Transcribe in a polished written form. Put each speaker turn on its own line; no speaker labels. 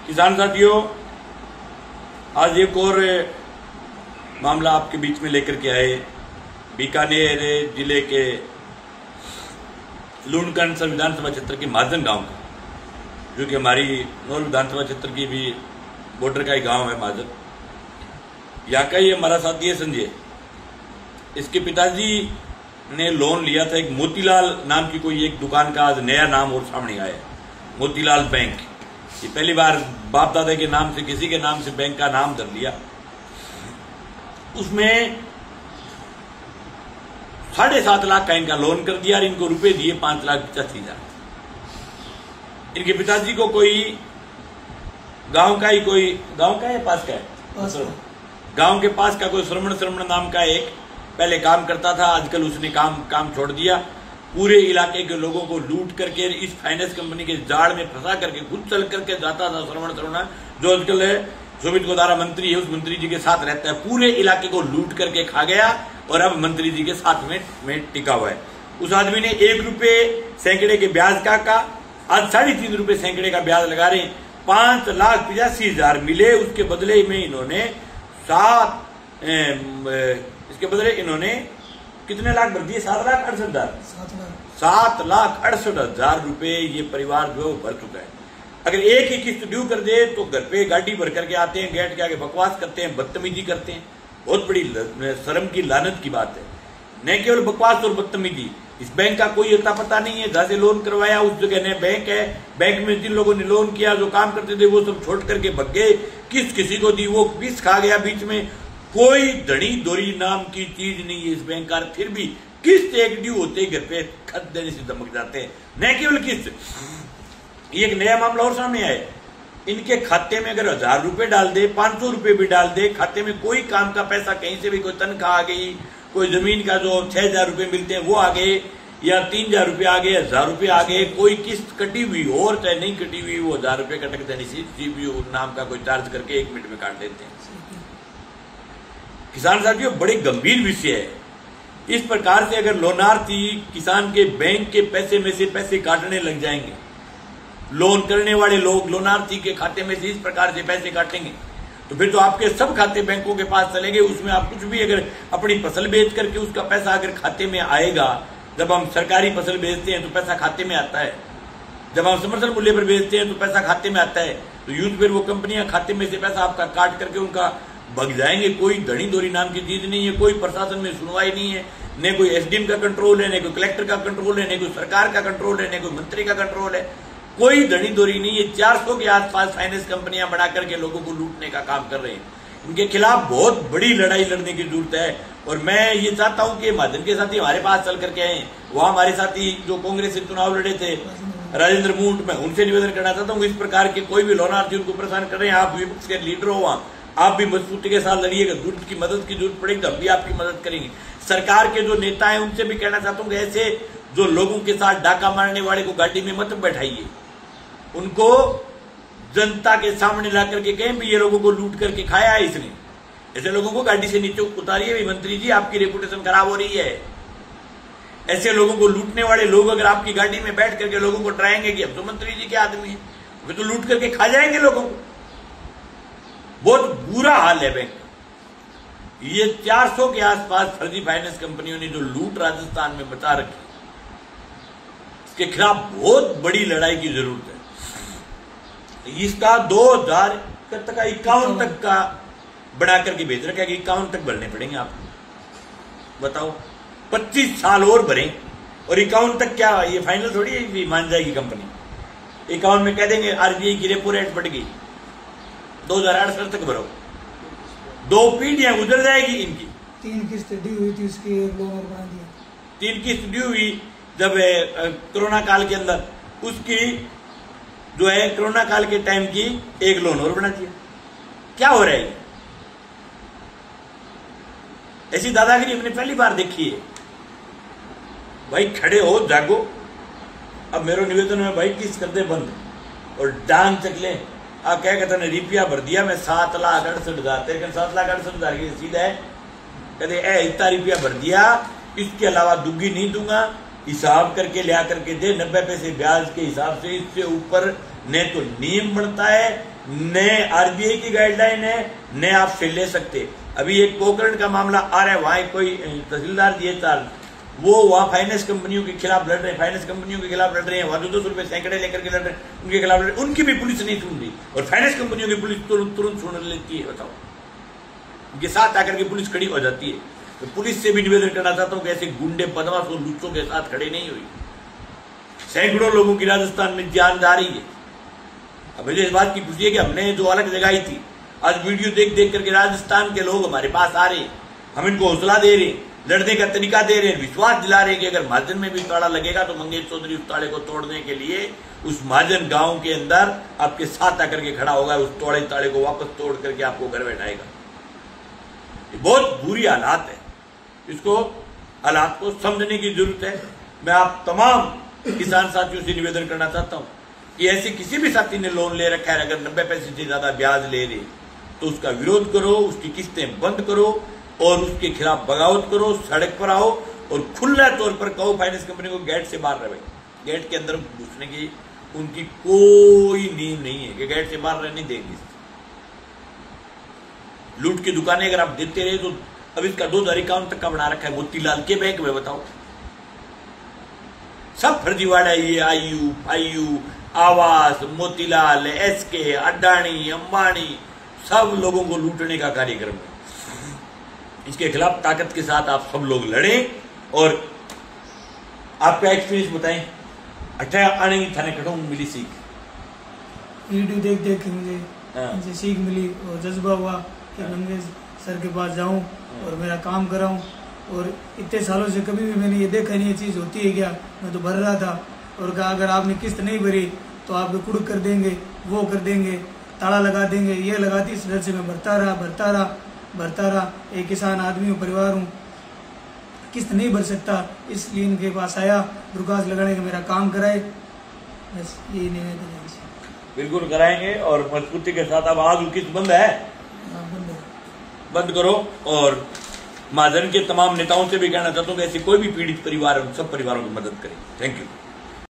किसान साथियों, आज एक और मामला आपके बीच में लेकर के आए। बीकानेर जिले के लूणकरण विधानसभा क्षेत्र के महाजन गांव का, जो कि हमारी नौल विधानसभा क्षेत्र की भी बॉर्डर का ही गांव है महाजन। यहाँ का ही हमारा साथी है संजय। इसके पिताजी ने लोन लिया था एक मोतीलाल नाम की कोई एक दुकान का, आज नया नाम और सामने आया, मोतीलाल बैंक। ये पहली बार बाप दादा के नाम से किसी के नाम से बैंक का नाम धर लिया। उसमें 7.5 लाख का इनका लोन कर दिया और इनको रुपए दिए 5,85,000। इनके पिताजी को कोई गांव का है पास का है, गांव के पास का कोई श्रमण नाम का एक पहले काम करता था। आजकल उसने काम छोड़ दिया। पूरे इलाके के लोगों को लूट करके इस फाइनेंस कंपनी के जाल में फंसा करके खुद चल करके जाता था श्रवण, जो आजकल है सुमित गोदारा मंत्री है, उस मंत्री जी के साथ रहता है। पूरे इलाके को लूट करके खा गया और अब मंत्री जी के साथ में टिका हुआ है। उस आदमी ने 1 रुपए सैकड़े के ब्याज का आज 3.5 रुपए सैकड़े का ब्याज लगा रहे। 5,85,000 मिले। उसके बदले में इन्होंने इन्होंने कितने लाख भर दिए? 7,68,000 रुपए ये परिवार जो भर चुका है। अगर एक ही किस्त ड्यू कर दे तो घर पे गाड़ी भर करके आते हैं, गेट के आगे बकवास करते हैं, बदतमीजी करते हैं। बहुत बड़ी शर्म की लानत की बात है। न केवल बकवास और बदतमीजी, इस बैंक का कोई अता पता नहीं है। जहां से लोन करवाया उस जगह न बैंक है। बैंक में जिन लोगों ने लोन किया, जो काम करते थे, वो सब छोड़ करके भग गए। किसी को दी वो विष खा गया बीच में। कोई धड़ी दोरी नाम की चीज नहीं है इस बैंक का। फिर भी किस्त एक ड्यू होते घर पे खत देने से धमक जाते हैं। न केवल किस्त, एक नया मामला और सामने आया। इनके खाते में अगर 1,000 रुपए डाल दे, 500 रुपए भी डाल दे, खाते में कोई काम का पैसा कहीं से भी, कोई तनख्वाह आ गई, कोई जमीन का जो 6,000 रुपए मिलते हैं वो आ गए, या 3,000 रुपए आ गए, 1,000 रुपए आ गए, कोई किस्त कटी हुई हो और चाहे नहीं कटी हुई, वो 1,000 रुपए कटक देने से सीपीयू नाम का कोई चार्ज करके 1 मिनट में काट देते हैं। किसान साथियों, बड़े गंभीर विषय है। इस प्रकार से अगर लोनार्थी किसान के बैंक के पैसे में से पैसे काटने लग जाएंगे, लोन करने वाले लोग लोनार्थी के खाते में से इस प्रकार से पैसे काटेंगे, तो फिर तो आपके सब खाते बैंकों के पास चलेंगे। उसमें आप कुछ भी अगर अपनी फसल बेच करके उसका पैसा अगर खाते में आएगा, जब हम सरकारी फसल बेचते हैं तो पैसा खाते में आता है, जब हम समर्थन मूल्य पर बेचते हैं तो पैसा खाते में आता है, तो यूज फिर वो कंपनियां खाते में से पैसा आपका काट करके उनका भग जाएंगे। कोई धड़ी दोरी नाम की चीज नहीं है। कोई प्रशासन में सुनवाई नहीं है, न कोई एसडीएम का कंट्रोल है, न कोई कलेक्टर का कंट्रोल है, न कोई सरकार का कंट्रोल है, न कोई मंत्री का कंट्रोल है। कोई धड़ी दोरी नहीं है। 400 के आसपास फाइनेंस कंपनियां बना करके लोगों को लूटने का काम कर रहे हैं। इनके खिलाफ बहुत बड़ी लड़ाई लड़ने की जरूरत है। और मैं ये चाहता हूं कि महाजन के साथी हमारे पास चल करके आए। वहां हमारे साथी जो कांग्रेस से चुनाव लड़े थे, राजेंद्र मूंट, मैं उनसे निवेदन करना चाहता हूँ, इस प्रकार के कोई भी लोनार्थी उनको परेशान कर रहे हैं, आप विपक्ष के लीडर हो, वहां आप भी मजबूती के साथ लड़िएगा। जरूरत की मदद की जरूरत पड़ेगी तो हम भी आपकी मदद करेंगे। सरकार के जो नेता हैं उनसे भी कहना चाहता हूँ कि ऐसे जो लोगों के साथ डाका मारने वाले को गाड़ी में मत बैठाइए। उनको जनता के सामने ला करके कहें भी ये लोगों को लूट करके खाया है इसने, ऐसे लोगों को गाड़ी से नीचे उतारिए। भी मंत्री जी, आपकी रेपुटेशन खराब हो रही है। ऐसे लोगों को लूटने वाले लोग अगर आपकी गाड़ी में बैठ करके लोगों को डराएंगे कि अब तो मंत्री जी के आदमी है, वे तो लूट करके खा जाएंगे लोगों को। बहुत बुरा हाल है बैंक। ये 400 के आसपास फर्जी फाइनेंस कंपनियों ने जो लूट राजस्थान में मचा रखी, इसके खिलाफ बहुत बड़ी लड़ाई की जरूरत है। इसका 2051 तक का बढ़ा करके भेज रखा है कि 51 तक भरने पड़ेंगे आपको। बताओ, 25 साल और भरें और 51 तक क्या? ये फाइनल थोड़ी है मान जाएगी कंपनी। 51 में कह देंगे आरबीआई की रेपो रेट बढ़ गई, 2068 तक भरो। 2 पीढ़ियां गुजर जाएगी इनकी।
3 किस्त ड्यू हुई थी, उसकी एक लोन और बना दिया।
3 किस्त ड्यू हुई जब कोरोना काल के अंदर, उसकी जो है कोरोना काल के टाइम की एक लोन और बना दिया। क्या हो रहा है? ऐसी दादागिरी हमने पहली बार देखी है। भाई खड़े हो, जागो। अब मेरा निवेदन है भाई, किस कर दे बंद और डांग चक ले। क्या कहते ने रुपया भर दिया मैं 7,68,000, तेरे 7,68,000 की रसीद है, कहते इतना रुपया भर दिया, इसके अलावा दुग्गी नहीं दूंगा, हिसाब करके लिया करके दे, 90 पैसे ब्याज के हिसाब से। इससे ऊपर न तो नियम बनता है न आरबीआई की गाइडलाइन है, न आप से ले सकते। अभी एक पोखरण का मामला आ रहा है, वहां कोई तहसीलदार डीएचआर वो वहां फाइनेंस कंपनियों के खिलाफ लड़ रहे हैं, फाइनेंस कंपनियों के खिलाफ लड़ रहे हैं, वहां 200 रुपए सैकड़े लेकर के लड़ रहे हैं, उनके खिलाफ लड़ रहे हैं, उनकी भी पुलिस नहीं सुन रही, और फाइनेंस कंपनियों की पुलिस तुरंत सुन लेती है। बताओ, उनके साथ आकर के पुलिस खड़ी हो जाती है। तो पुलिस से भी निवेदन करना चाहता हूं कि ऐसे गुंडे बदमाश और लुच्चों के साथ खड़े नहीं हुई। सैकड़ों लोगों की राजस्थान में जान जा रही है। अब मुझे इस बात की खुशी है कि हमने जो अलग जगाई थी, आज वीडियो देख देख करके राजस्थान के लोग हमारे पास आ रहे हैं, हम इनको हौसला दे रहे हैं, लड़ने का तरीका दे रहे हैं, विश्वास दिला रहे हैं कि अगर महाजन में भी ताला लगेगा तो मंगेश चौधरी उस ताले को तोड़ने के लिए उस महाजन गांव के अंदर आपके साथ आकर के खड़ा होगा, उस तोड़े ताले को वापस तोड़ करके आपको घर बैठाएगा। ये बहुत बुरी हालात है, इसको हालात को समझने की जरूरत है। मैं आप तमाम किसान साथियों से निवेदन करना चाहता हूं कि ऐसे किसी भी साथी ने लोन ले रखा है, अगर 90 पैसे से ज्यादा ब्याज ले रहे तो उसका विरोध करो, उसकी किस्तें बंद करो और उसके खिलाफ बगावत करो, सड़क पर आओ और खुला तौर पर कहो फाइनेंस कंपनी को गेट से बाहर रहे। गेट के अंदर घुसने की उनकी कोई नींव नहीं है कि गेट से बाहर रहने देंगे। लूट की दुकानें अगर आप देते रहे तो अब इसका 2051 तक का बना रखा है मोतीलाल के बैंक में। बताओ, सब फर्जीवाड़ा ये आयु आवास, मोतीलाल, एसके, अडानी, अंबानी, सब लोगों को लूटने का कार्यक्रम है। इसके खिलाफ ताकत के साथ आप सब लोग लड़ें और आपका एक्सपीरियंस बताएं। आने की थाने कटो मिली सीख,
वीडियो देख देख के मुझे सीख मिली और जज्बा हुआ कि मंगेश सर के पास जाऊं और मेरा काम कराऊं। और इतने सालों से कभी भी मैंने ये देखा नहीं, ये चीज होती है क्या। मैं तो भर रहा था और कहा अगर आपने किस्त नहीं भरी तो आपको कुड़ कर देंगे, वो कर देंगे, ताला लगा देंगे, ये लगा दी। इस डर से मैं भरता रहा। एक किसान आदमी हूँ, परिवार हूँ, किस्त नहीं भर सकता, इसलिए इनके पास आया दुर्गास लगाने का मेरा काम कराए। बस यही निवेदन है।
बिल्कुल कराएंगे और मजबूती के साथ। अब आज किस्त बंद है, बंद करो। और महाजन के तमाम नेताओं से भी कहना चाहता हूँ कि ऐसे कोई भी पीड़ित परिवार, उन सब परिवारों की मदद करें। Thank you.